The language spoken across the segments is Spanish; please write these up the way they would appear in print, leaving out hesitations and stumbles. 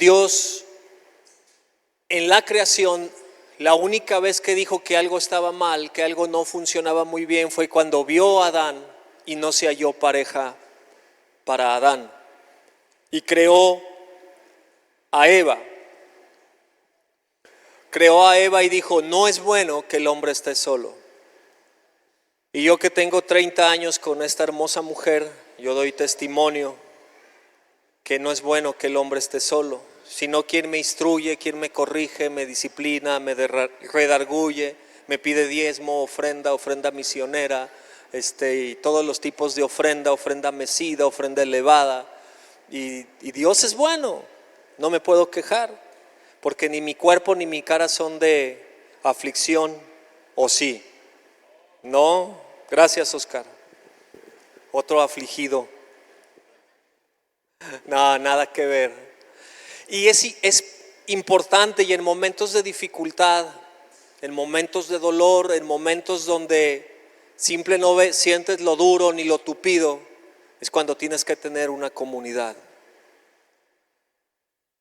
Dios en la creación, la única vez que dijo que algo estaba mal, que algo no funcionaba muy bien, fue cuando vio a Adán y no se halló pareja para Adán. Y creó a Eva. Creó a Eva y dijo, no es bueno que el hombre esté solo. Y yo que tengo 30 años con esta hermosa mujer, yo doy testimonio que no es bueno que el hombre esté solo, sino quien me instruye, quien me corrige, me disciplina, me redarguye, me pide diezmo, ofrenda misionera, y todos los tipos de ofrenda mecida, ofrenda elevada. Y Dios es bueno, no me puedo quejar, porque ni mi cuerpo ni mi cara son de aflicción, ¿o sí? No, gracias Oscar. Otro afligido. No, nada que ver. Y es importante, y en momentos de dificultad, en momentos de dolor, en momentos donde simple no sientes lo duro ni lo tupido, es cuando tienes que tener una comunidad.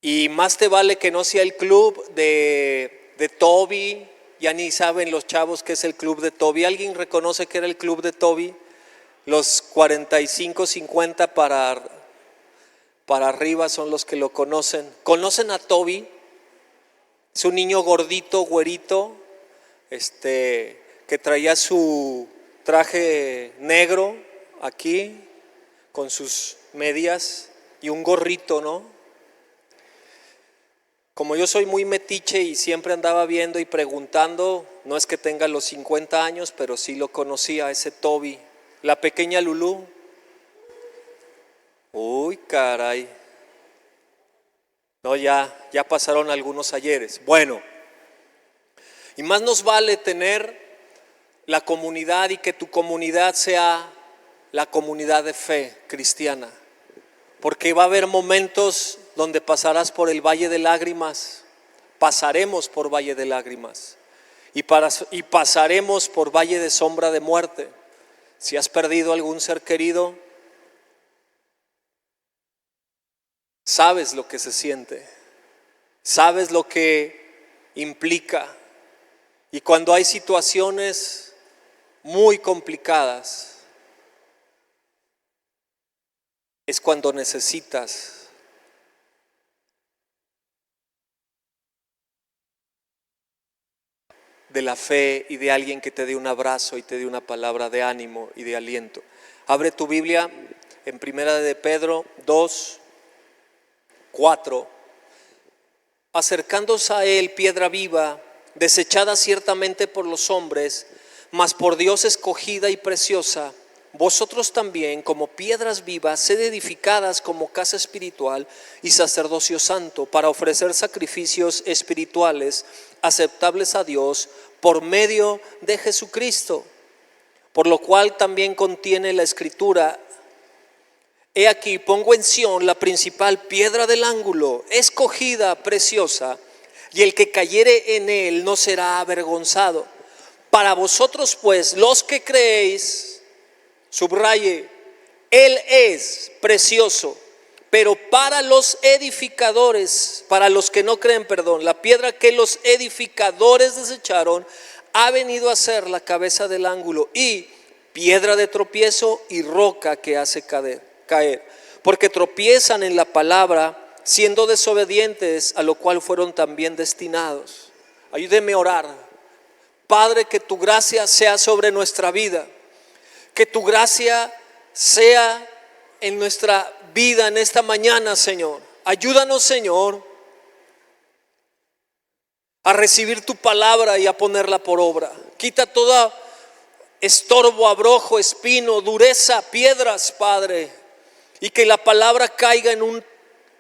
Y más te vale que no sea el club de Toby. Ya ni saben los chavos qué es el club de Toby. ¿Alguien reconoce que era el club de Toby? Los 45, 50 para arriba son los que lo conocen. ¿Conocen a Toby? Es un niño gordito, güerito, que traía su traje negro aquí, con sus medias y un gorrito, ¿no? Como yo soy muy metiche y siempre andaba viendo y preguntando, no es que tenga los 50 años, pero sí lo conocía, ese Toby. La pequeña Lulú. Uy, caray. No, ya pasaron algunos ayeres. Bueno, y más nos vale tener la comunidad y que tu comunidad sea la comunidad de fe cristiana. Porque va a haber momentos donde pasarás por el valle de lágrimas, pasaremos por valle de lágrimas y pasaremos por valle de sombra de muerte. Si has perdido algún ser querido, sabes lo que se siente, sabes lo que implica. Y cuando hay situaciones muy complicadas, es cuando necesitas de la fe y de alguien que te dé un abrazo y te dé una palabra de ánimo y de aliento. Abre tu Biblia en Primera de Pedro 2, 4. Acercándose a él, piedra viva, desechada ciertamente por los hombres, mas por Dios escogida y preciosa, vosotros también, como piedras vivas, sed edificadas como casa espiritual y sacerdocio santo, para ofrecer sacrificios espirituales aceptables a Dios por medio de Jesucristo. Por lo cual también contiene la Escritura: he aquí, pongo en Sión la principal piedra del ángulo, escogida, preciosa, y el que cayere en él no será avergonzado. Para vosotros pues, los que creéis, subraye, él es precioso, pero para los edificadores, para los que no creen, la piedra que los edificadores desecharon, ha venido a ser la cabeza del ángulo y piedra de tropiezo y roca que hace caer, porque tropiezan en la palabra, siendo desobedientes, a lo cual fueron también destinados. Ayúdeme a orar. Padre, que tu gracia sea sobre nuestra vida, que tu gracia sea en nuestra vida en esta mañana, Señor. Ayúdanos, Señor, a recibir tu palabra y a ponerla por obra. Quita todo estorbo, abrojo, espino, dureza, piedras, Padre, y que la palabra caiga en un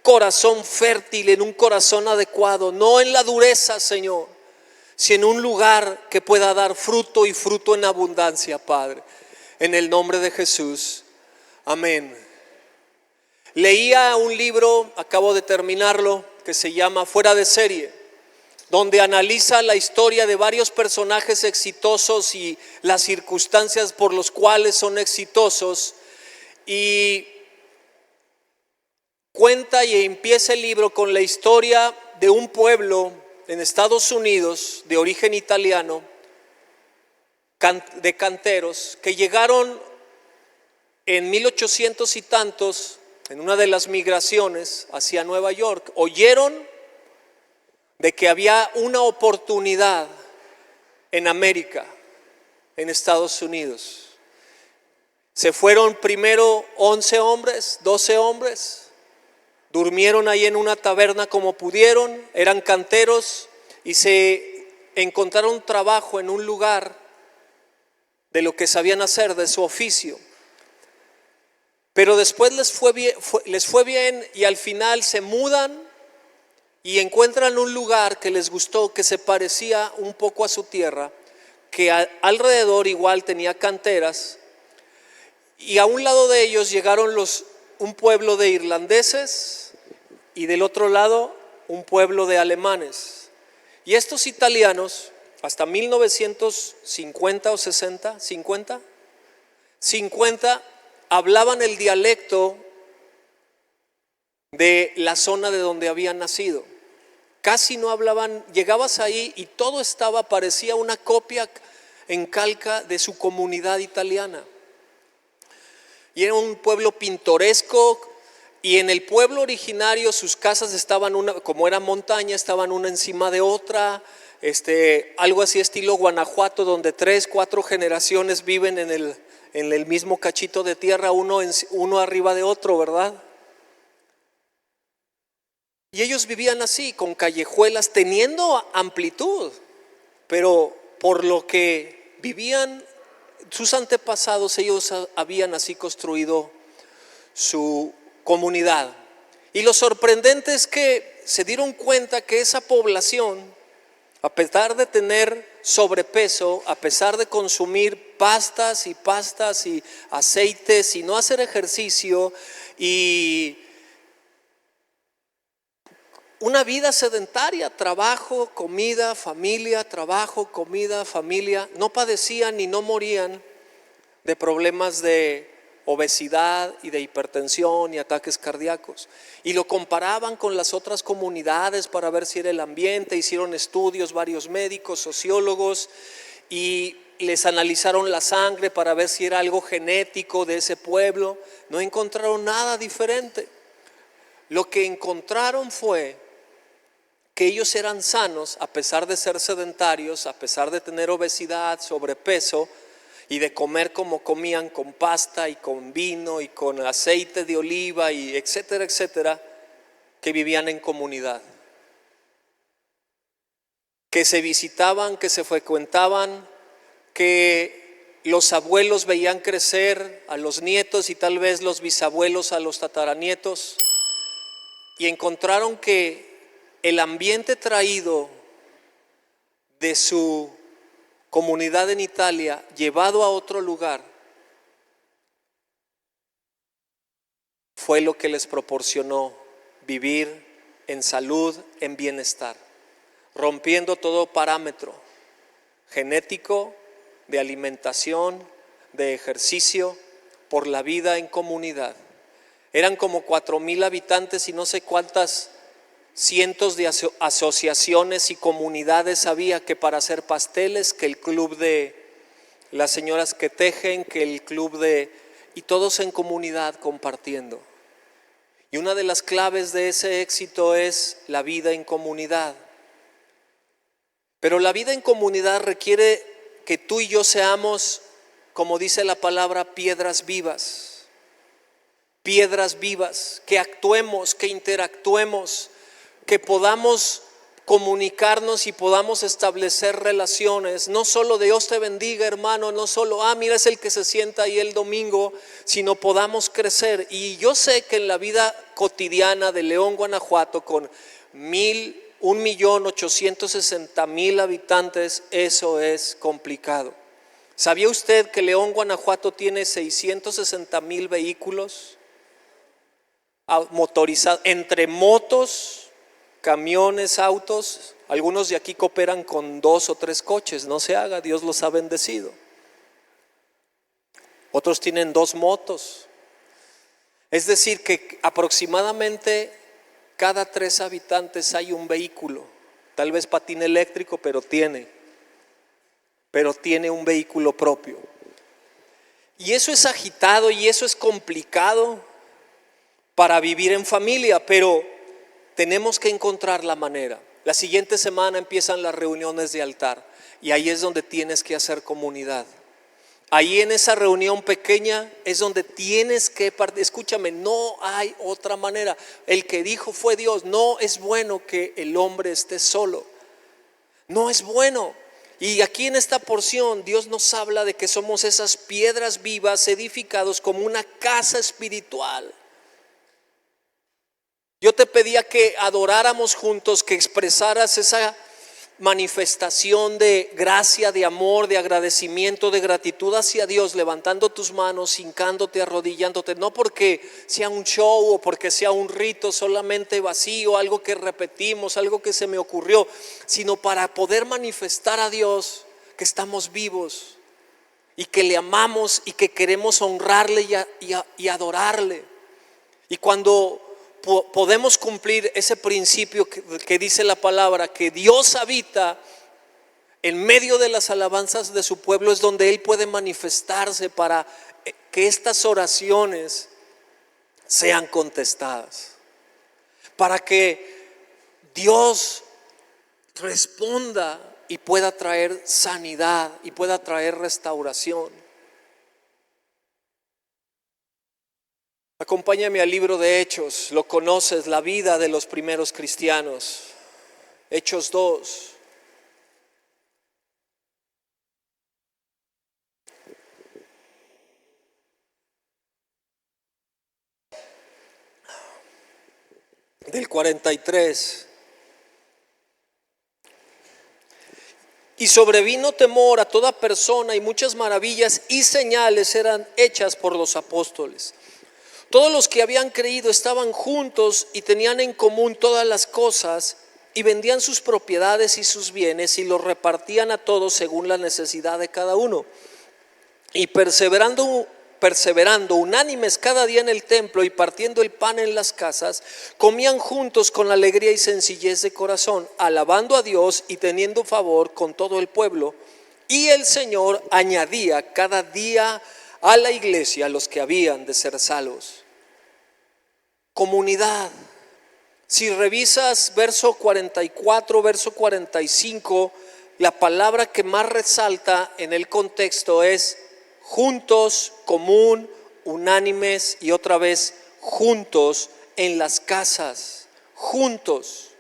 corazón fértil, en un corazón adecuado, no en la dureza, Señor, sino en un lugar que pueda dar fruto y fruto en abundancia, Padre. En el nombre de Jesús, amén. Leía un libro, acabo de terminarlo, que se llama Fuera de Serie, donde analiza la historia de varios personajes exitosos y las circunstancias por las cuales son exitosos. Y cuenta y empieza el libro con la historia de un pueblo en Estados Unidos de origen italiano, de canteros, que llegaron en 1800 y tantos, en una de las migraciones hacia Nueva York. Oyeron de que había una oportunidad en América, en Estados Unidos. Se fueron primero 11 hombres, 12 hombres, durmieron ahí en una taberna como pudieron, eran canteros y se encontraron trabajo en un lugar de lo que sabían hacer, de su oficio. Pero después les fue bien y al final se mudan y encuentran un lugar que les gustó, que se parecía un poco a su tierra, que alrededor igual tenía canteras, y a un lado de ellos llegaron un pueblo de irlandeses y del otro lado un pueblo de alemanes. Y estos italianos, hasta 1950 o 60, 50, hablaban el dialecto de la zona de donde habían nacido. Casi no hablaban, llegabas ahí y todo parecía una copia en calca de su comunidad italiana. Y era un pueblo pintoresco, y en el pueblo originario sus casas estaban como era montaña, estaban una encima de otra, algo así estilo Guanajuato, donde 3, 4 generaciones viven en el mismo cachito de tierra, uno arriba de otro, ¿verdad? Y ellos vivían así, con callejuelas, teniendo amplitud, pero por lo que vivían sus antepasados, ellos habían así construido su comunidad. Y lo sorprendente es que se dieron cuenta que esa población, a pesar de tener sobrepeso, a pesar de consumir pastas y aceites y no hacer ejercicio y una vida sedentaria, trabajo, comida, familia, trabajo, comida, familia, no padecían ni no morían de problemas de obesidad y de hipertensión y ataques cardíacos. Y lo comparaban con las otras comunidades para ver si era el ambiente. Hicieron estudios varios médicos, sociólogos, y les analizaron la sangre para ver si era algo genético de ese pueblo. No encontraron nada diferente. Lo que encontraron fue que ellos eran sanos a pesar de ser sedentarios, a pesar de tener obesidad, sobrepeso y de comer como comían, con pasta y con vino y con aceite de oliva y etcétera, etcétera, que vivían en comunidad, que se visitaban, que se frecuentaban, que los abuelos veían crecer a los nietos y tal vez los bisabuelos a los tataranietos, y encontraron que el ambiente traído de su comunidad en Italia, llevado a otro lugar, fue lo que les proporcionó vivir en salud, en bienestar, rompiendo todo parámetro genético, de alimentación, de ejercicio, por la vida en comunidad. Eran como 4,000 habitantes y no sé cuántas cientos de asociaciones y comunidades había, que para hacer pasteles, que el club de las señoras que tejen, que el club y todos en comunidad compartiendo. Y una de las claves de ese éxito es la vida en comunidad. Pero la vida en comunidad requiere que tú y yo seamos, como dice la palabra, piedras vivas, que actuemos, que interactuemos, que podamos comunicarnos y podamos establecer relaciones. No solo Dios te bendiga, hermano, no solo, mira, es el que se sienta ahí el domingo, sino podamos crecer. Y yo sé que en la vida cotidiana de León, Guanajuato, con 1,860,000 habitantes, eso es complicado. ¿Sabía usted que León, Guanajuato tiene 660,000 vehículos motorizados, entre motos, camiones, autos? Algunos de aquí cooperan con 2 o 3 coches, no se haga, Dios los ha bendecido. Otros tienen 2 motos. Es decir, que aproximadamente cada 3 habitantes hay un vehículo. Tal vez patín eléctrico, pero tiene un vehículo propio. Y eso es agitado y eso es complicado para vivir en familia, pero tenemos que encontrar la manera. La siguiente semana empiezan las reuniones de altar y ahí es donde tienes que hacer comunidad. Ahí en esa reunión pequeña es donde tienes que partir. Escúchame, no hay otra manera. El que dijo fue Dios. No es bueno que el hombre esté solo. No es bueno. Y aquí en esta porción Dios nos habla de que somos esas piedras vivas edificados como una casa espiritual. Yo te pedía que adoráramos juntos, que expresaras esa manifestación de gracia, de amor, de agradecimiento, de gratitud hacia Dios, levantando tus manos, hincándote, arrodillándote, no porque sea un show o porque sea un rito solamente vacío, algo que repetimos, algo que se me ocurrió, sino para poder manifestar a Dios que estamos vivos y que le amamos y que queremos honrarle y adorarle. Y cuando podemos cumplir ese principio que dice la palabra, que Dios habita en medio de las alabanzas de su pueblo, es donde Él puede manifestarse para que estas oraciones sean contestadas, para que Dios responda y pueda traer sanidad y pueda traer restauración. Acompáñame al libro de Hechos, lo conoces, la vida de los primeros cristianos. Hechos 2. Del 43. Y sobrevino temor a toda persona y muchas maravillas y señales eran hechas por los apóstoles. Todos los que habían creído estaban juntos y tenían en común todas las cosas y vendían sus propiedades y sus bienes y los repartían a todos según la necesidad de cada uno. Y perseverando unánimes cada día en el templo y partiendo el pan en las casas, comían juntos con alegría y sencillez de corazón, alabando a Dios y teniendo favor con todo el pueblo. Y el Señor añadía cada día a la iglesia los que habían de ser salvos. Comunidad. Si revisas verso 44, verso 45, la palabra que más resalta en el contexto es juntos, común, unánimes y otra vez juntos en las casas. Juntos.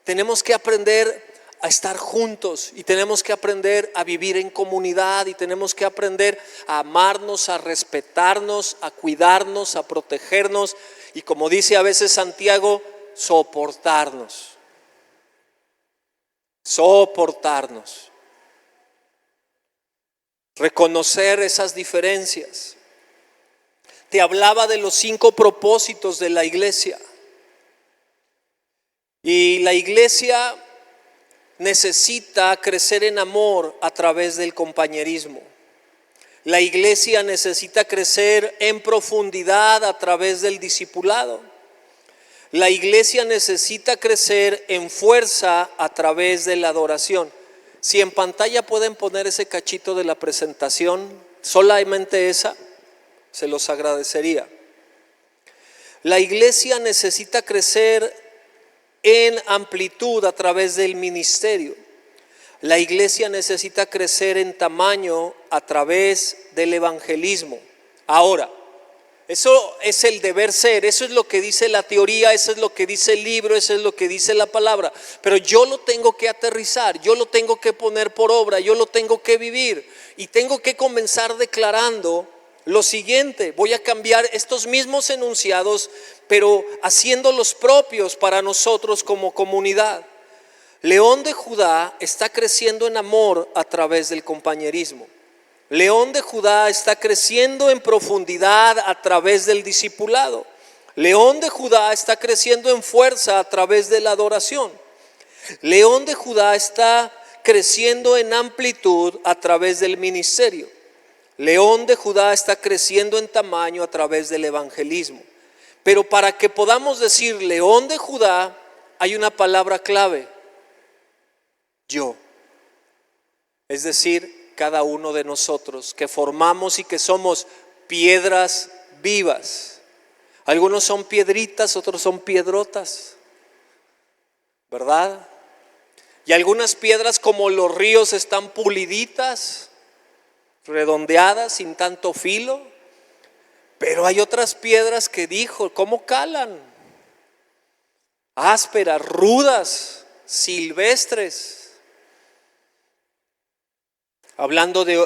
Tenemos que aprender a estar juntos y tenemos que aprender a vivir en comunidad y tenemos que aprender a amarnos, a respetarnos, a cuidarnos, a protegernos y, como dice a veces Santiago, soportarnos. Reconocer esas diferencias. Te hablaba de los 5 propósitos de la iglesia. Y la iglesia necesita crecer en amor a través del compañerismo. La iglesia necesita crecer en profundidad a través del discipulado. La iglesia necesita crecer en fuerza a través de la adoración. Si en pantalla pueden poner ese cachito de la presentación, solamente esa, se los agradecería. La iglesia necesita crecer en amplitud a través del ministerio. La iglesia necesita crecer en tamaño a través del evangelismo. Ahora, eso es el deber ser, eso es lo que dice la teoría, eso es lo que dice el libro, eso es lo que dice la palabra. Pero yo lo tengo que aterrizar, yo lo tengo que poner por obra, yo lo tengo que vivir. Y tengo que comenzar declarando lo siguiente: voy a cambiar estos mismos enunciados, pero haciéndolos propios para nosotros como comunidad. León de Judá está creciendo en amor a través del compañerismo. León de Judá está creciendo en profundidad a través del discipulado. León de Judá está creciendo en fuerza a través de la adoración. León de Judá está creciendo en amplitud a través del ministerio. León de Judá está creciendo en tamaño a través del evangelismo. Pero para que podamos decir León de Judá, hay una palabra clave: yo. Es decir, cada uno de nosotros que formamos y que somos piedras vivas. Algunos son piedritas, otros son piedrotas, ¿verdad? Y algunas piedras, como los ríos, están puliditas, redondeadas, sin tanto filo. Pero hay otras piedras que dijo, ¿cómo calan? Ásperas, rudas, silvestres. Hablando de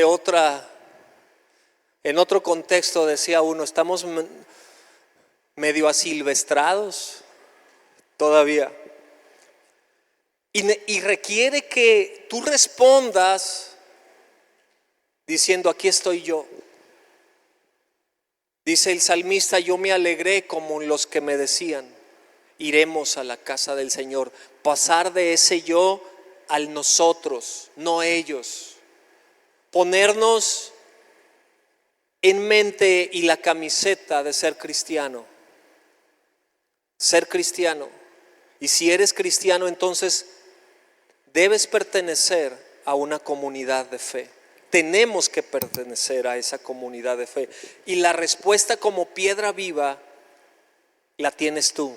otra, en otro contexto decía uno, estamos medio asilvestrados todavía. Y requiere que tú respondas diciendo, aquí estoy yo. Dice el salmista, yo me alegré como los que me decían, iremos a la casa del Señor. Pasar de ese yo al nosotros, no ellos. Ponernos en mente y la camiseta de ser cristiano. Ser cristiano. Y si eres cristiano, entonces debes pertenecer a una comunidad de fe. Tenemos que pertenecer a esa comunidad de fe. Y la respuesta como piedra viva la tienes tú.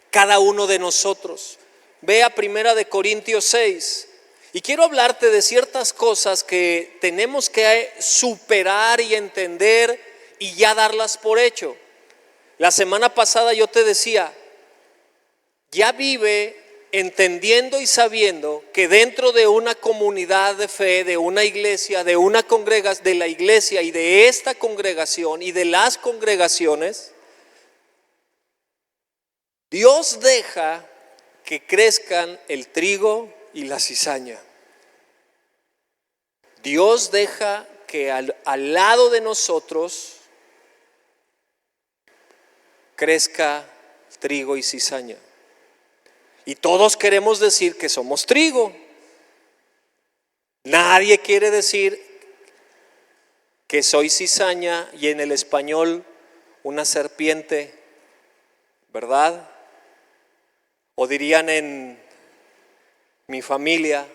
Cada uno de nosotros. Ve a 1 Corintios 6. Y quiero hablarte de ciertas cosas que tenemos que superar y entender y ya darlas por hecho. La semana pasada yo te decía, ya vive entendiendo y sabiendo que dentro de una comunidad de fe, de una iglesia, de una congregación, de la iglesia y de esta congregación y de las congregaciones, Dios deja que crezcan el trigo y la cizaña. Dios deja que al lado de nosotros crezca trigo y cizaña. Y todos queremos decir que somos trigo. Nadie quiere decir que soy cizaña y en el español una serpiente, ¿verdad? O dirían en mi familia,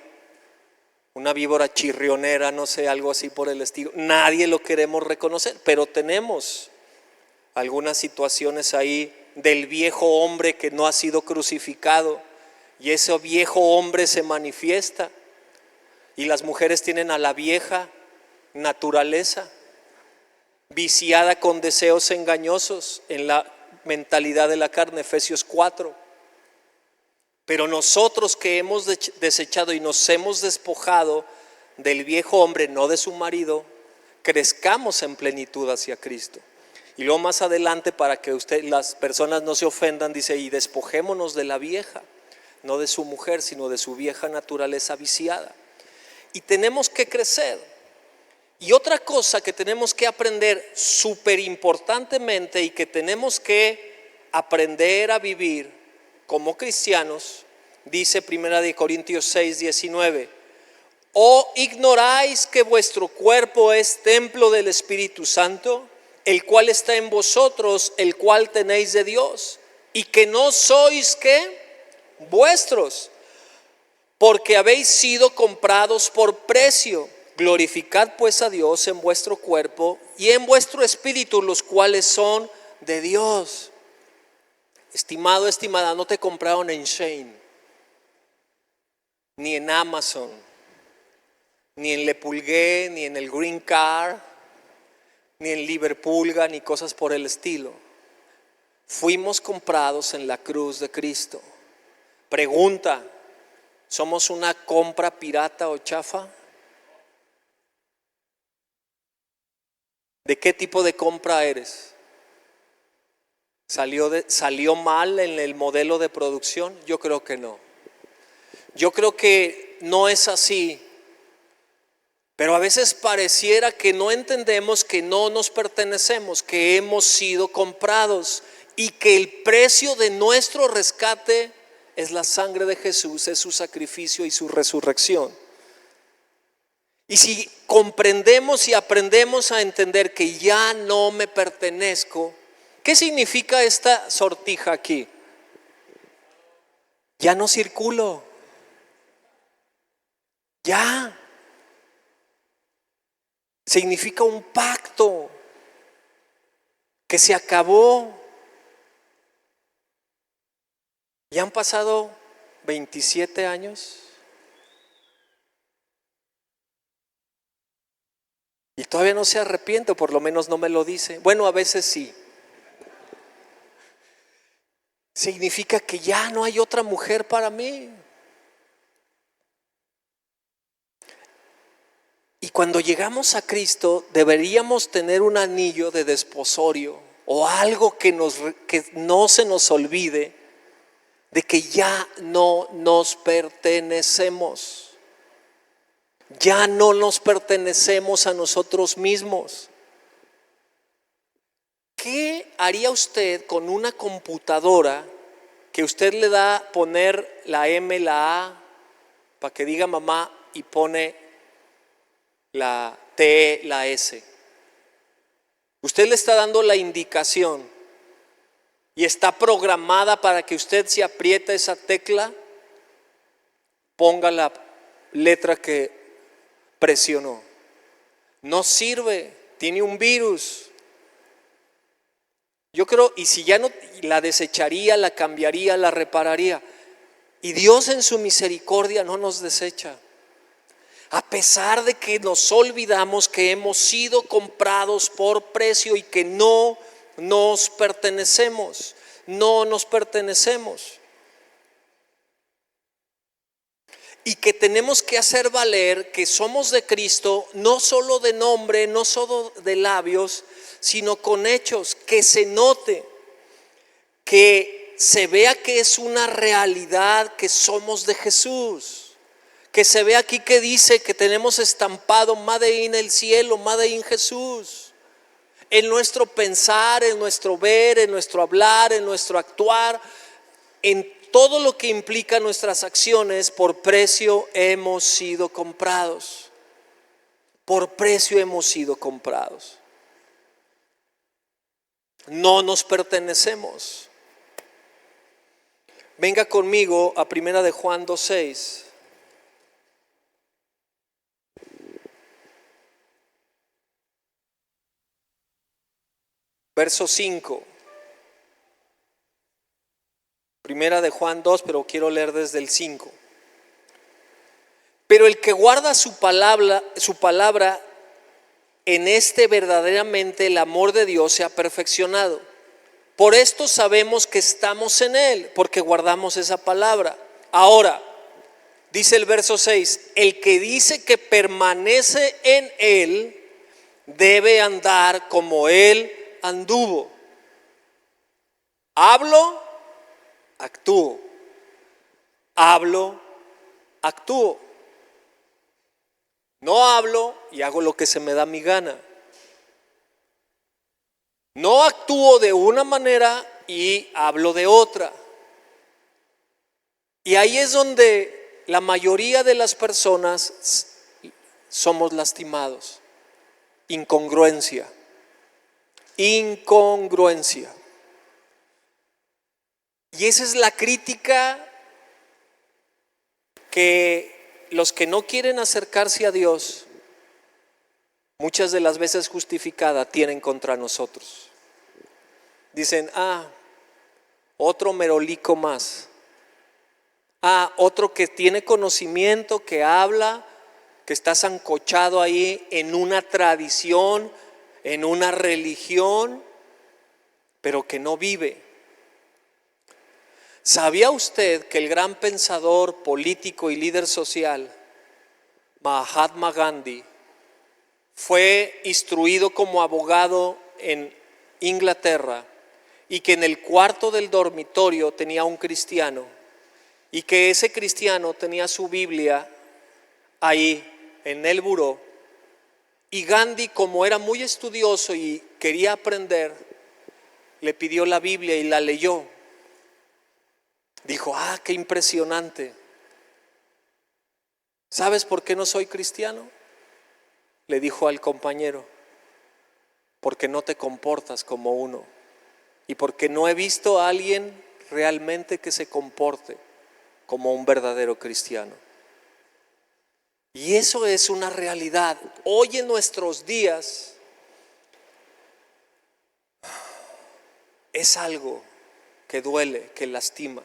una víbora chirrionera, no sé, algo así por el estilo. Nadie lo queremos reconocer, pero tenemos algunas situaciones ahí del viejo hombre que no ha sido crucificado, y ese viejo hombre se manifiesta, y las mujeres tienen a la vieja naturaleza viciada con deseos engañosos en la mentalidad de la carne, Efesios 4. Pero nosotros que hemos desechado y nos hemos despojado del viejo hombre, no de su marido, crezcamos en plenitud hacia Cristo. Y luego más adelante, para que las personas no se ofendan, dice, y despojémonos de la vieja, no de su mujer, sino de su vieja naturaleza viciada. Y tenemos que crecer. Y otra cosa que tenemos que aprender súper importantemente y que tenemos que aprender a vivir como cristianos, dice 1 Corintios 6, 19, ¿o ignoráis que vuestro cuerpo es templo del Espíritu Santo, el cual está en vosotros, el cual tenéis de Dios, y que no sois ¿qué? Vuestros, porque habéis sido comprados por precio? Glorificad pues a Dios en vuestro cuerpo y en vuestro espíritu, los cuales son de Dios. Estimado, estimada, no te compraron en Shein, ni en Amazon, ni en Le Pulgué, ni en el Green Car, ni en Liverpulga, ni cosas por el estilo. Fuimos comprados en la cruz de Cristo. Pregunta, ¿somos una compra pirata o chafa? ¿De qué tipo de compra eres? ¿Salió mal en el modelo de producción? Yo creo que no. Yo creo que no es así. Pero a veces pareciera que no entendemos que no nos pertenecemos, que hemos sido comprados y que el precio de nuestro rescate es la sangre de Jesús, es su sacrificio y su resurrección. Y si comprendemos y aprendemos a entender que ya no me pertenezco, ¿qué significa esta sortija aquí? Ya no circulo. Ya. Significa un pacto que se acabó. Ya han pasado 27 años. Y todavía no se arrepiente, por lo menos no me lo dice. Bueno, a veces sí. Significa que ya no hay otra mujer para mí. Y cuando llegamos a Cristo deberíamos tener un anillo de desposorio o algo que no se nos olvide de que ya no nos pertenecemos. Ya no nos pertenecemos a nosotros mismos. ¿Qué haría usted con una computadora que usted le da poner la M, la A, para que diga mamá y pone la T, la S? Usted le está dando la indicación y está programada para que usted, si aprieta esa tecla, ponga la letra que presionó. No sirve, tiene un virus. Yo creo, y si ya no, la desecharía, la cambiaría, la repararía. Y Dios en su misericordia no nos desecha. A pesar de que nos olvidamos que hemos sido comprados por precio y que no nos pertenecemos. No nos pertenecemos. Y que tenemos que hacer valer que somos de Cristo, no solo de nombre, no solo de labios, sino con hechos, que se note, que se vea que es una realidad, que somos de Jesús, que se vea aquí que dice que tenemos estampado Made in el cielo, Made in Jesús, en nuestro pensar, en nuestro ver, en nuestro hablar, en nuestro actuar, en todo lo que implica nuestras acciones. Por precio hemos sido comprados. Por precio hemos sido comprados. No nos pertenecemos. Venga conmigo a 1 de Juan 2:6. Verso 5. Primera de Juan 2, pero quiero leer desde el 5. Pero el que guarda su palabra, en este verdaderamente el amor de Dios se ha perfeccionado. Por esto sabemos que estamos en Él, porque guardamos esa palabra. Ahora, dice el verso 6, el que dice que permanece en Él, debe andar como Él anduvo. Hablo, actúo. Hablo, actúo. No hablo y hago lo que se me da mi gana. No actúo de una manera y hablo de otra. Y ahí es donde la mayoría de las personas somos lastimados. Incongruencia. Incongruencia. Y esa es la crítica que los que no quieren acercarse a Dios, muchas de las veces justificada, tienen contra nosotros. Dicen, otro merolico más. Otro que tiene conocimiento, que habla, que está sancochado ahí en una tradición, en una religión, pero que no vive. ¿Sabía usted que el gran pensador político y líder social, Mahatma Gandhi, fue instruido como abogado en Inglaterra y que en el cuarto del dormitorio tenía un cristiano y que ese cristiano tenía su Biblia ahí en el buró? Y Gandhi, como era muy estudioso y quería aprender, le pidió la Biblia y la leyó. Dijo, qué impresionante. ¿Sabes por qué no soy cristiano? le dijo al compañero, porque no te comportas como uno y porque no he visto a alguien realmente que se comporte como un verdadero cristiano. Y eso es una realidad. Hoy en nuestros días es algo que duele, que lastima.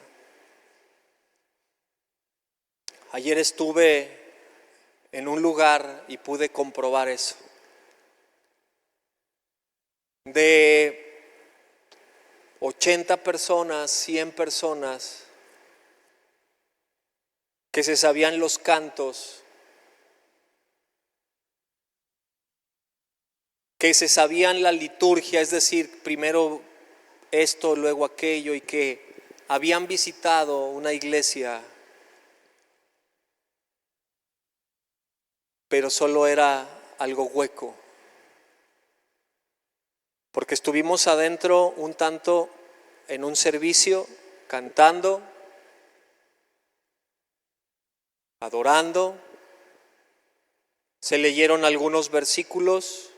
Ayer estuve en un lugar y pude comprobar eso. De 80 personas, 100 personas que se sabían los cantos, que se sabían la liturgia, es decir, primero esto, luego aquello, y que habían visitado una iglesia, pero solo era algo hueco, porque estuvimos adentro un tanto en un servicio, cantando, adorando, se leyeron algunos versículos,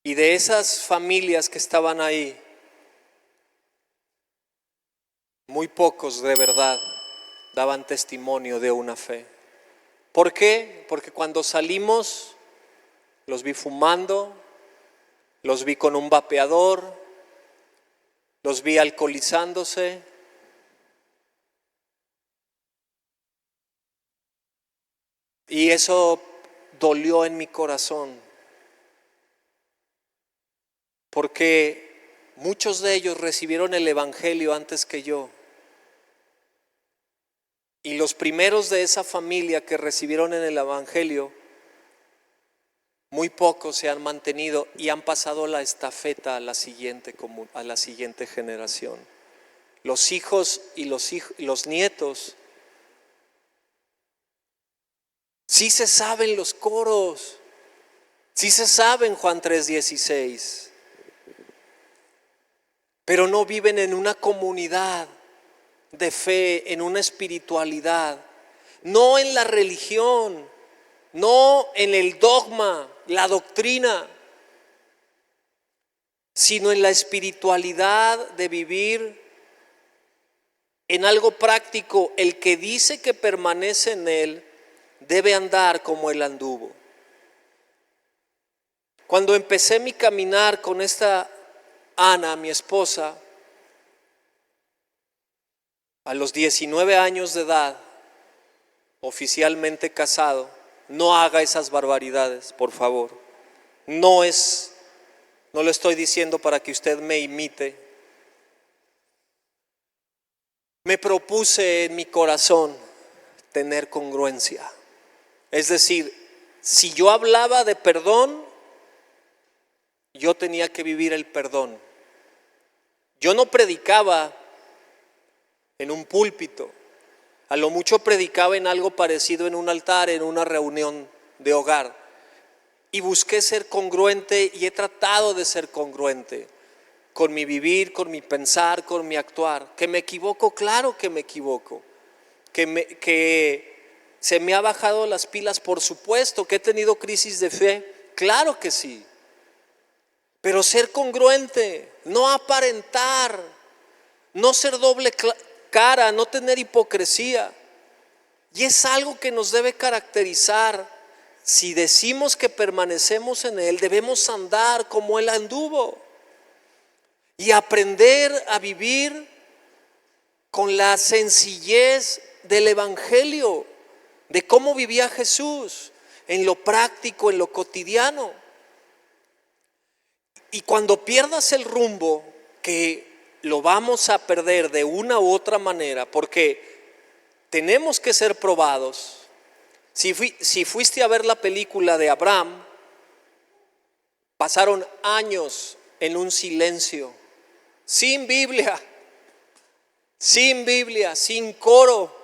y de esas familias que estaban ahí, muy pocos de verdad daban testimonio de una fe. ¿Por qué? Porque cuando salimos los vi fumando, los vi con un vapeador, los vi alcoholizándose. Y eso dolió en mi corazón, porque muchos de ellos recibieron el evangelio antes que yo. Y los primeros de esa familia que recibieron en el evangelio, muy pocos se han mantenido y han pasado la estafeta a la siguiente generación. Los hijos y los nietos sí se saben los coros, sí se saben Juan 3:16, pero no viven en una comunidad de fe, en una espiritualidad, no en la religión, no en el dogma, la doctrina, sino en la espiritualidad de vivir en algo práctico. El que dice que permanece en él debe andar como él anduvo. Cuando empecé mi caminar con esta Ana, mi esposa, a los 19 años de edad, oficialmente casado, no haga esas barbaridades, por favor. No lo estoy diciendo para que usted me imite. Me propuse en mi corazón tener congruencia. Es decir, si yo hablaba de perdón, yo tenía que vivir el perdón. Yo no predicaba en un púlpito, a lo mucho predicaba en algo parecido en un altar, en una reunión de hogar, y busqué ser congruente y he tratado de ser congruente con mi vivir, con mi pensar, con mi actuar. ¿Que me equivoco? Claro que me equivoco. Que se me ha bajado las pilas, por supuesto. Que he tenido crisis de fe, claro que sí. Pero ser congruente, no aparentar, no ser doble cara, no tener hipocresía. Y es algo que nos debe caracterizar. Si decimos que permanecemos en Él, debemos andar como Él anduvo y aprender a vivir con la sencillez del evangelio, de cómo vivía Jesús, en lo práctico, en lo cotidiano. Y cuando pierdas el rumbo, que lo vamos a perder de una u otra manera, porque tenemos que ser probados. Si fuiste a ver la película de Abraham, pasaron años en un silencio, sin Biblia, sin coro.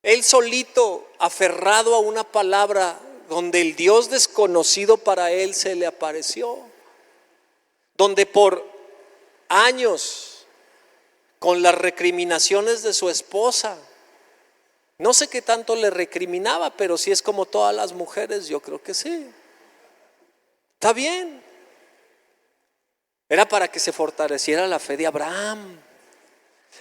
Él solito, aferrado a una palabra donde el Dios desconocido para él se le apareció, donde por años, con las recriminaciones de su esposa, No sé qué tanto le recriminaba, pero si es como todas las mujeres, yo creo que sí. Está bien. Era para que se fortaleciera la fe de Abraham.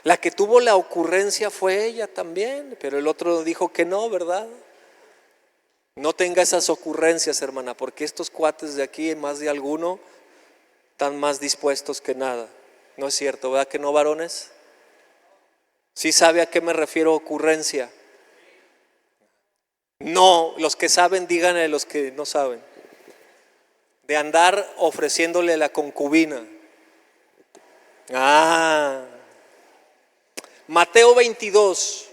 La que tuvo la ocurrencia fue ella también, pero el otro dijo que no, ¿verdad? No tenga esas ocurrencias, hermana, porque estos cuates de aquí, más de alguno, están más dispuestos que nada. No es cierto, ¿verdad que no, varones? ¿Sí sabe a qué me refiero ocurrencia? No, los que saben, díganle a los que no saben. De andar ofreciéndole la concubina. Mateo 22.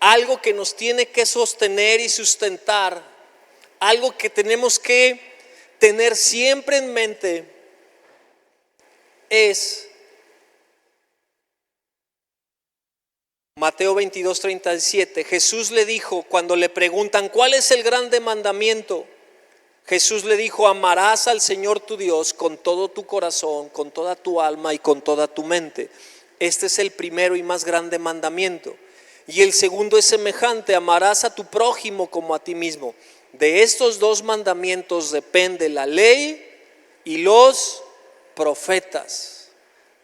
Algo que nos tiene que sostener y sustentar, algo que tenemos que tener siempre en mente es Mateo 22:37. Jesús le dijo, cuando le preguntan ¿cuál es el grande mandamiento? Jesús le dijo: amarás al Señor tu Dios con todo tu corazón, con toda tu alma y con toda tu mente. Este es el primero y más grande mandamiento. Y el segundo es semejante: amarás a tu prójimo como a ti mismo. De estos dos mandamientos depende la ley y los profetas.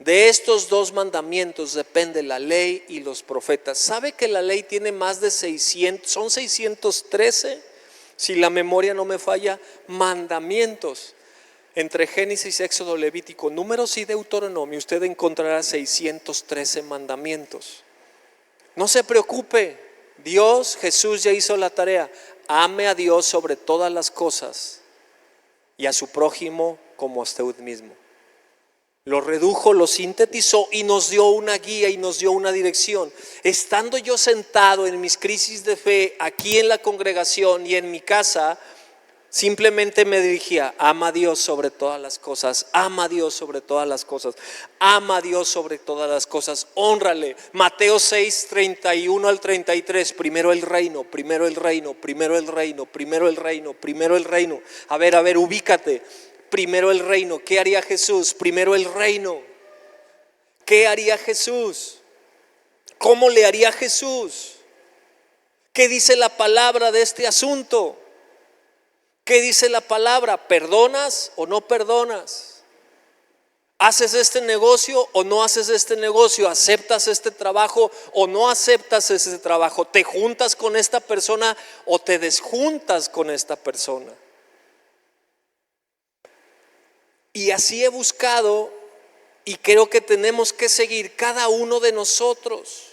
De estos dos mandamientos depende la ley y los profetas. ¿Sabe que la ley tiene más de 600, son 613, si la memoria no me falla, mandamientos? Entre Génesis, Éxodo, Levítico, Números y Deuteronomio, usted encontrará 613 mandamientos. No se preocupe, Dios, Jesús ya hizo la tarea. Ame a Dios sobre todas las cosas y a su prójimo como a usted mismo. Lo redujo, lo sintetizó y nos dio una guía y nos dio una dirección. Estando yo sentado en mis crisis de fe aquí en la congregación y en mi casa, simplemente me dirigía: ama a Dios sobre todas las cosas, ama a Dios sobre todas las cosas, ama a Dios sobre todas las cosas, hónrale. Mateo 6:31 al 33, primero el reino, primero el reino, primero el reino, primero el reino, primero el reino. A ver, ubícate. Primero el reino. ¿Qué haría Jesús? Primero el reino. ¿Qué haría Jesús? ¿Cómo le haría Jesús? ¿Qué dice la palabra de este asunto? ¿Qué dice la palabra? ¿Perdonas o no perdonas? ¿Haces este negocio o no haces este negocio? ¿Aceptas este trabajo o no aceptas este trabajo? ¿Te juntas con esta persona o te desjuntas con esta persona? Y así he buscado, y creo que tenemos que seguir cada uno de nosotros,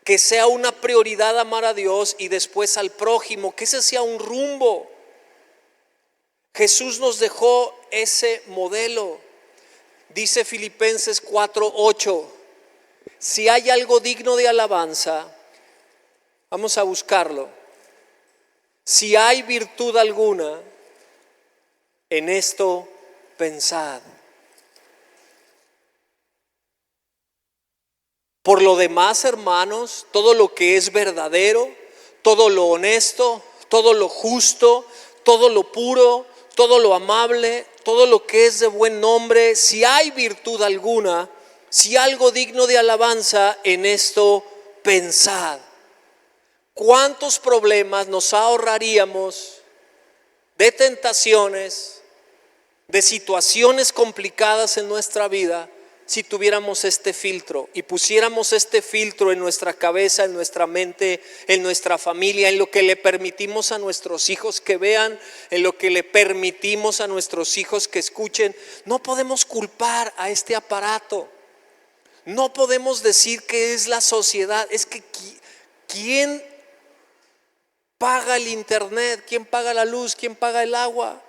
que sea una prioridad amar a Dios y después al prójimo, que ese sea un rumbo. Jesús nos dejó ese modelo. Dice Filipenses 4:8, si hay algo digno de alabanza, vamos a buscarlo. Si hay virtud alguna, en esto pensad. Por lo demás, hermanos, todo lo que es verdadero, todo lo honesto, todo lo justo, todo lo puro, todo lo amable, todo lo que es de buen nombre, si hay virtud alguna, si algo digno de alabanza, en esto pensad. ¿Cuántos problemas nos ahorraríamos de tentaciones, de situaciones complicadas en nuestra vida, si tuviéramos este filtro y pusiéramos este filtro en nuestra cabeza, en nuestra mente, en nuestra familia, en lo que le permitimos a nuestros hijos que vean, en lo que le permitimos a nuestros hijos que escuchen? No podemos culpar a este aparato, no podemos decir que es la sociedad. Es que ¿quién paga el internet? ¿Quién paga la luz? ¿Quién paga el agua?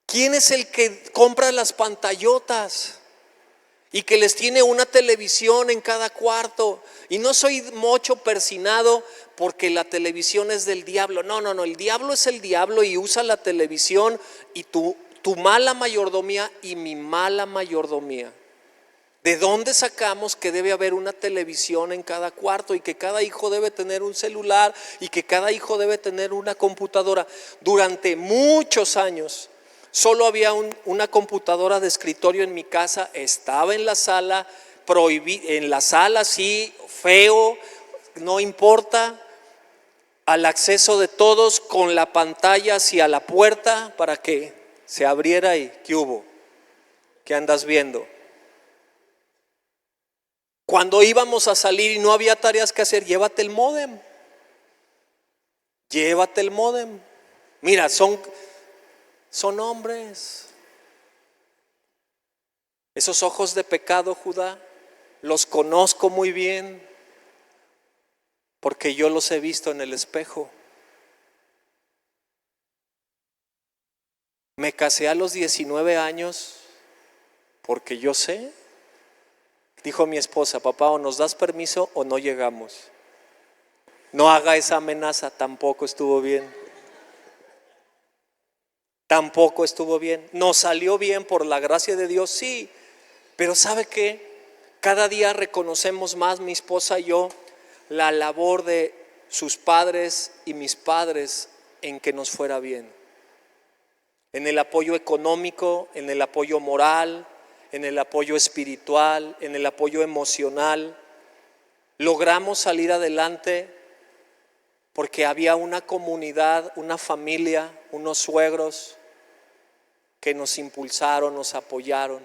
¿Quién es el que compra las pantallotas y que les tiene una televisión en cada cuarto? Y no soy mocho persinado porque la televisión es del diablo. No, el diablo es el diablo y usa la televisión y tu mala mayordomía y mi mala mayordomía. ¿De dónde sacamos que debe haber una televisión en cada cuarto y que cada hijo debe tener un celular y que cada hijo debe tener una computadora? Durante muchos años solo había una computadora de escritorio en mi casa, estaba en la sala, en la sala así, feo, no importa, al acceso de todos con la pantalla hacia la puerta para que se abriera y ¿qué hubo? ¿Qué andas viendo? Cuando íbamos a salir y no había tareas que hacer, llévate el módem. Llévate el módem. Mira, son hombres. Esos ojos de pecado, Judá, los conozco muy bien porque yo los he visto en el espejo. Me casé a los 19 años porque yo sé. Dijo mi esposa: papá, o nos das permiso o no llegamos. No haga esa amenaza, tampoco estuvo bien. Tampoco estuvo bien. Nos salió bien por la gracia de Dios, sí. Pero ¿sabe qué? Cada día reconocemos más, mi esposa y yo, la labor de sus padres y mis padres en que nos fuera bien. En el apoyo económico, en el apoyo moral, en el apoyo espiritual, en el apoyo emocional. Logramos salir adelante porque había una comunidad, una familia, unos suegros que nos impulsaron, nos apoyaron.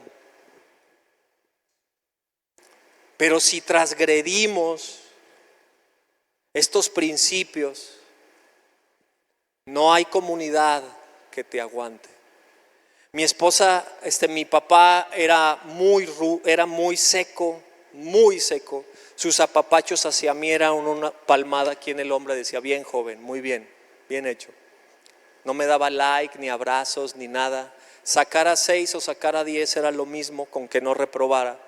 Pero si transgredimos estos principios, no hay comunidad que te aguante. Mi esposa, mi papá era muy seco, muy seco. Sus apapachos hacia mí eran una palmada aquí en el hombro. Decía: bien joven, muy bien, bien hecho. No me daba like, ni abrazos, ni nada. Sacara 6 o sacara 10 era lo mismo, con que no reprobara.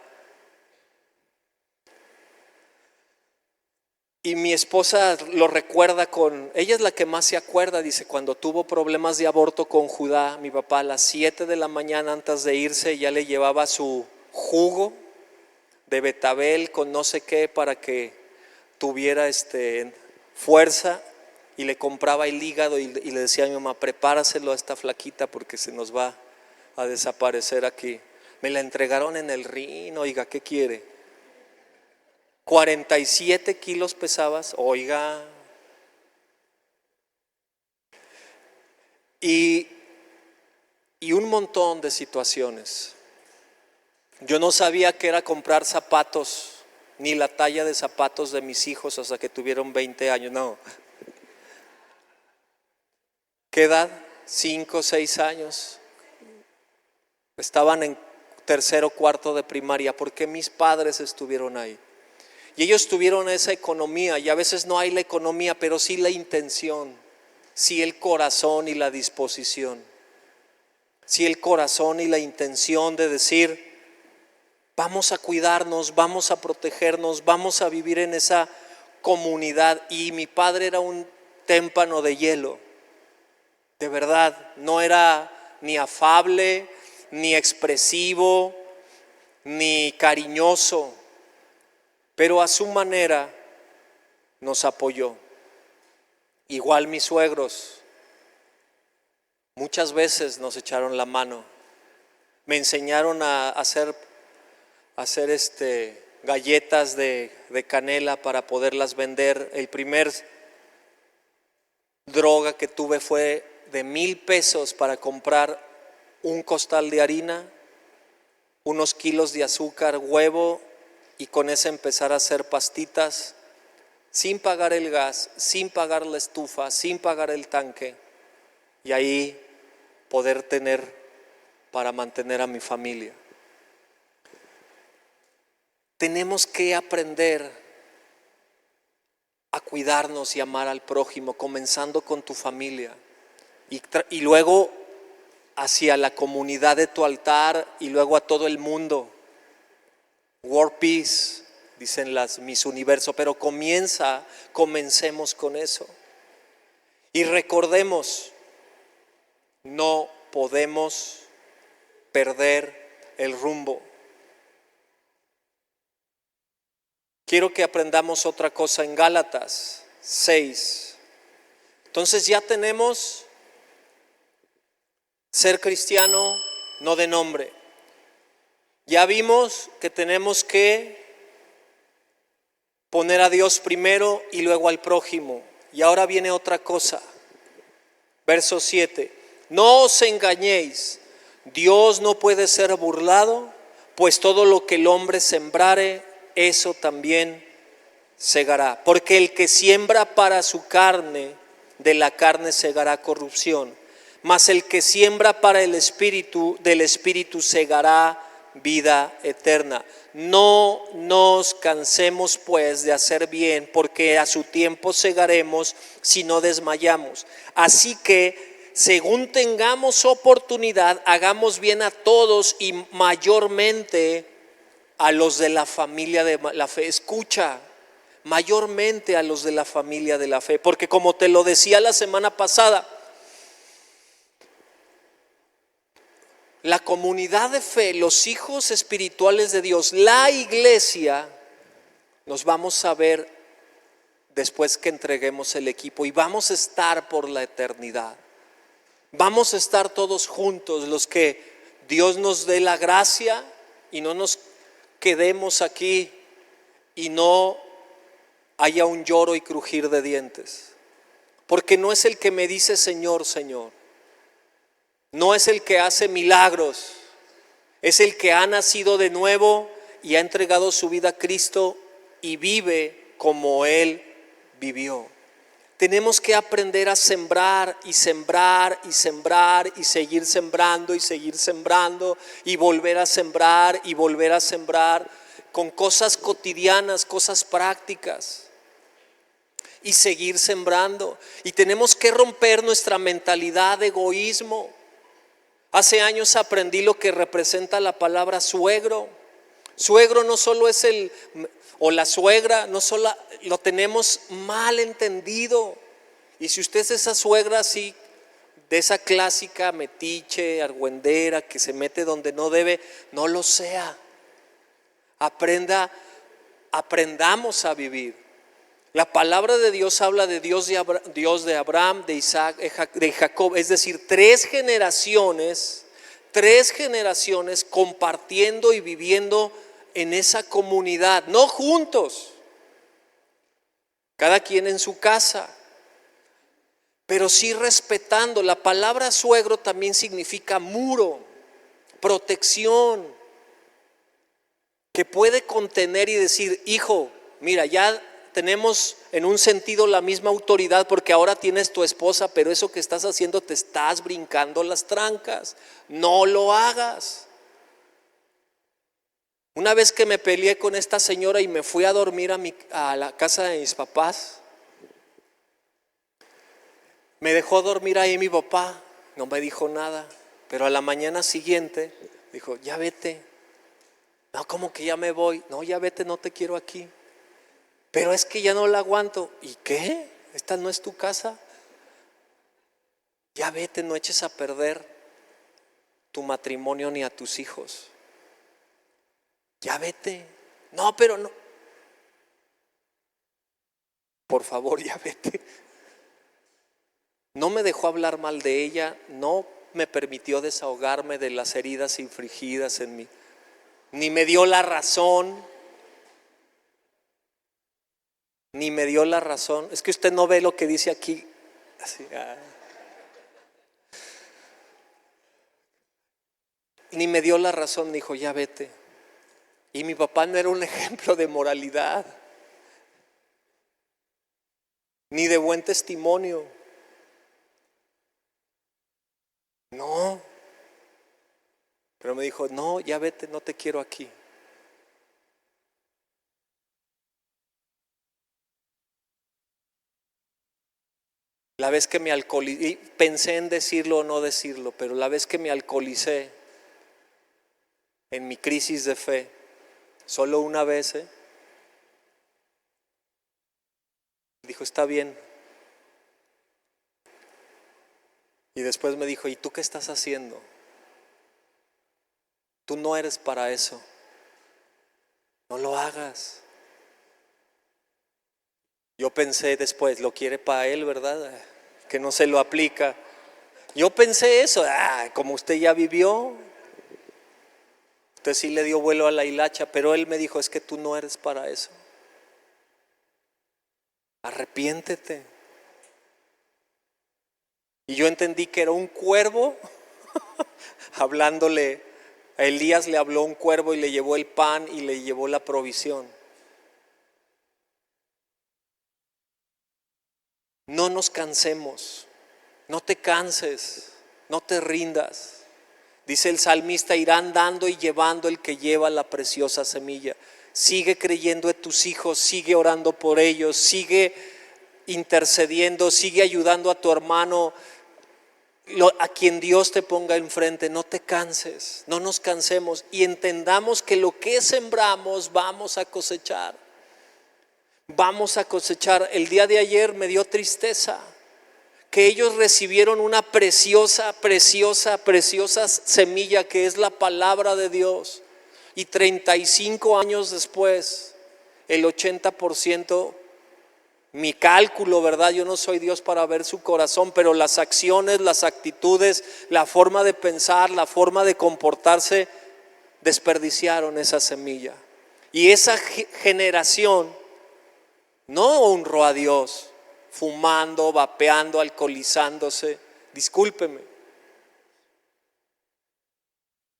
Y mi esposa lo recuerda ella es la que más se acuerda, dice, cuando tuvo problemas de aborto con Judá, mi papá a las 7 de la mañana antes de irse ya le llevaba su jugo de betabel con no sé qué para que tuviera fuerza, y le compraba el hígado y le decía a mi mamá: prepáraselo a esta flaquita porque se nos va a desaparecer aquí. Me la entregaron en el rin, oiga, ¿qué quiere? 47 kilos pesabas, oiga. Y un montón de situaciones. Yo no sabía qué era comprar zapatos, ni la talla de zapatos de mis hijos hasta que tuvieron 20 años, no. ¿Qué edad? 5 o 6 años. Estaban en tercero o cuarto de primaria porque mis padres estuvieron ahí. Y ellos tuvieron esa economía, y a veces no hay la economía, pero sí la intención, sí el corazón y la disposición, sí el corazón y la intención de decir: vamos a cuidarnos, vamos a protegernos, vamos a vivir en esa comunidad. Y mi padre era un témpano de hielo, de verdad, no era ni afable, ni expresivo, ni cariñoso, pero a su manera nos apoyó. Igual mis suegros muchas veces nos echaron la mano, me enseñaron a hacer galletas de canela para poderlas vender. El primer droga que tuve fue de 1,000 pesos para comprar un costal de harina, unos kilos de azúcar, huevo, y con eso empezar a hacer pastitas sin pagar el gas, sin pagar la estufa, sin pagar el tanque, y ahí poder tener para mantener a mi familia. Tenemos que aprender a cuidarnos y amar al prójimo, comenzando con tu familia y luego hacia la comunidad de tu altar y luego a todo el mundo. World Peace, dicen las Miss Universo, pero comencemos con eso. Y recordemos, no podemos perder el rumbo. Quiero que aprendamos otra cosa en Gálatas 6. Entonces ya tenemos ser cristiano, no de nombre. Ya vimos que tenemos que poner a Dios primero y luego al prójimo. Y ahora viene otra cosa. Verso 7. No os engañéis, Dios no puede ser burlado, pues todo lo que el hombre sembrare, eso también segará. Porque el que siembra para su carne, de la carne segará corrupción. Mas el que siembra para el Espíritu, del Espíritu segará vida eterna. No nos cansemos pues de hacer bien, porque a su tiempo segaremos si no desmayamos. Así que según tengamos oportunidad, hagamos bien a todos y mayormente a los de la familia de la fe. Escucha, mayormente a los de la familia de la fe, porque como te lo decía la semana pasada, la comunidad de fe, los hijos espirituales de Dios, la iglesia, nos vamos a ver después que entreguemos el equipo y vamos a estar por la eternidad. Vamos a estar todos juntos, los que Dios nos dé la gracia y no nos quedemos aquí y no haya un lloro y crujir de dientes. Porque no es el que me dice Señor, Señor. No es el que hace milagros, es el que ha nacido de nuevo y ha entregado su vida a Cristo y vive como Él vivió. Tenemos que aprender a sembrar y sembrar y sembrar y seguir sembrando y seguir sembrando y volver a sembrar y volver a sembrar con cosas cotidianas, cosas prácticas. Y seguir sembrando. Y tenemos que romper nuestra mentalidad de egoísmo. Hace años aprendí lo que representa la palabra suegro. Suegro no solo es o la suegra, no solo lo tenemos mal entendido. Y si usted es esa suegra así, de esa clásica metiche, argüendera, que se mete donde no debe, no lo sea. Aprendamos a vivir. La palabra de Dios habla de Dios de Abraham, de Isaac, de Jacob, es decir, tres generaciones compartiendo y viviendo en esa comunidad, no juntos, cada quien en su casa, pero sí respetando. La palabra suegro también significa muro, protección, que puede contener y decir, hijo, mira, ya tenemos en un sentido la misma autoridad porque ahora tienes tu esposa, pero eso que estás haciendo te estás brincando las trancas, no lo hagas. Una vez que me peleé con esta señora y me fui a dormir a la casa de mis papás, me dejó dormir ahí mi papá, no me dijo nada, pero a la mañana siguiente dijo, ya vete. No, ¿cómo que ya me voy? No, ya vete, no te quiero aquí. Pero es que ya no la aguanto. ¿Y qué? ¿Esta no es tu casa? Ya vete, no eches a perder tu matrimonio ni a tus hijos. Ya vete. No, pero no. Por favor, ya vete. No me dejó hablar mal de ella, no me permitió desahogarme de las heridas infligidas en mí, ni me dio la razón. Ni me dio la razón. Es que usted no ve lo que dice aquí. Así, Ni me dio la razón, me dijo, ya vete. Y mi papá no era un ejemplo de moralidad, ni de buen testimonio. No. Pero me dijo, no, ya vete, no te quiero aquí. La vez que me alcoholicé, pensé en decirlo o no decirlo, pero la vez que me alcoholicé en mi crisis de fe, solo una vez, dijo, está bien. Y después me dijo, ¿y tú qué estás haciendo? Tú no eres para eso. No lo hagas. Yo pensé después, lo quiere para él, ¿verdad? Que no se lo aplica. Yo pensé eso, como usted ya vivió, usted sí le dio vuelo a la hilacha, pero él me dijo, es que tú no eres para eso. Arrepiéntete. Y yo entendí que era un cuervo hablándole. A Elías le habló un cuervo y le llevó el pan y le llevó la provisión. No nos cansemos, no te canses, no te rindas. Dice el salmista, irán dando y llevando el que lleva la preciosa semilla. Sigue creyendo en tus hijos, sigue orando por ellos, sigue intercediendo, sigue ayudando a tu hermano, a quien Dios te ponga enfrente. No te canses, no nos cansemos y entendamos que lo que sembramos vamos a cosechar. Vamos a cosechar. El día de ayer me dio tristeza que ellos recibieron una preciosa semilla que es la palabra de Dios, y 35 años después el 80%, mi cálculo, ¿verdad? Yo no soy Dios para ver su corazón, pero las acciones, las actitudes, la forma de pensar, la forma de comportarse, desperdiciaron esa semilla. Y esa generación no honró a Dios, fumando, vapeando, alcoholizándose. Discúlpeme.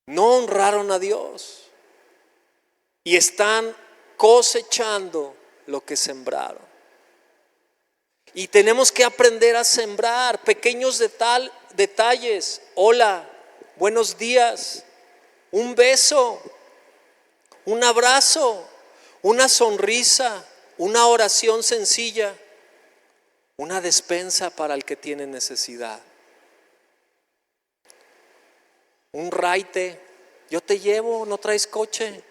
No honraron a Dios y están cosechando lo que sembraron. Y tenemos que aprender a sembrar pequeños detalles. Hola, buenos días, un beso, un abrazo, una sonrisa, una oración sencilla, una despensa para el que tiene necesidad, un raite. Yo te llevo, no traes coche.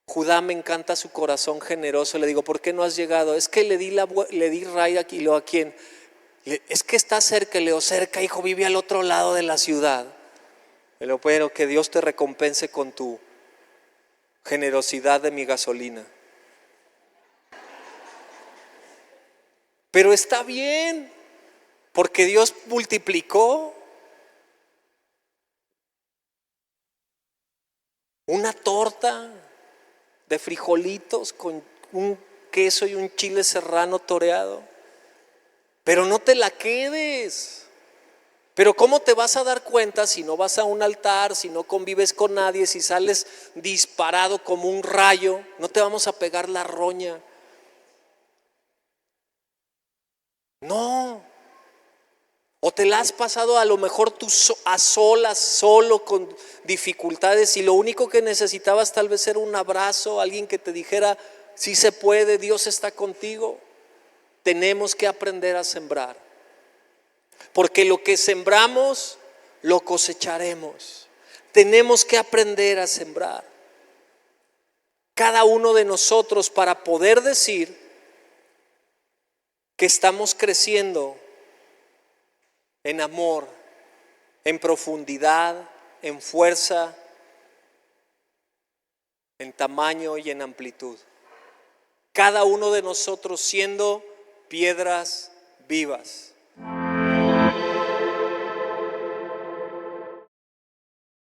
Judá, me encanta su corazón generoso. Le digo, ¿por qué no has llegado? Es que le di raite aquí. ¿Lo a quién? Es que está cerca. Le digo, cerca, hijo, vive al otro lado de la ciudad. Le digo, bueno, que Dios te recompense con tu generosidad de mi gasolina. Pero está bien, porque Dios multiplicó. Una torta de frijolitos con un queso y un chile serrano toreado. Pero no te la quedes. Pero ¿cómo te vas a dar cuenta si no vas a un altar, si no convives con nadie, si sales disparado como un rayo? No te vamos a pegar la roña. No. O te la has pasado a lo mejor tú a solas, solo, con dificultades, y lo único que necesitabas tal vez era un abrazo, alguien que te dijera, sí se puede, Dios está contigo. Tenemos que aprender a sembrar, porque lo que sembramos lo cosecharemos. Tenemos que aprender a sembrar. Cada uno de nosotros, para poder decir que estamos creciendo en amor, en profundidad, en fuerza, en tamaño y en amplitud. Cada uno de nosotros siendo piedras vivas.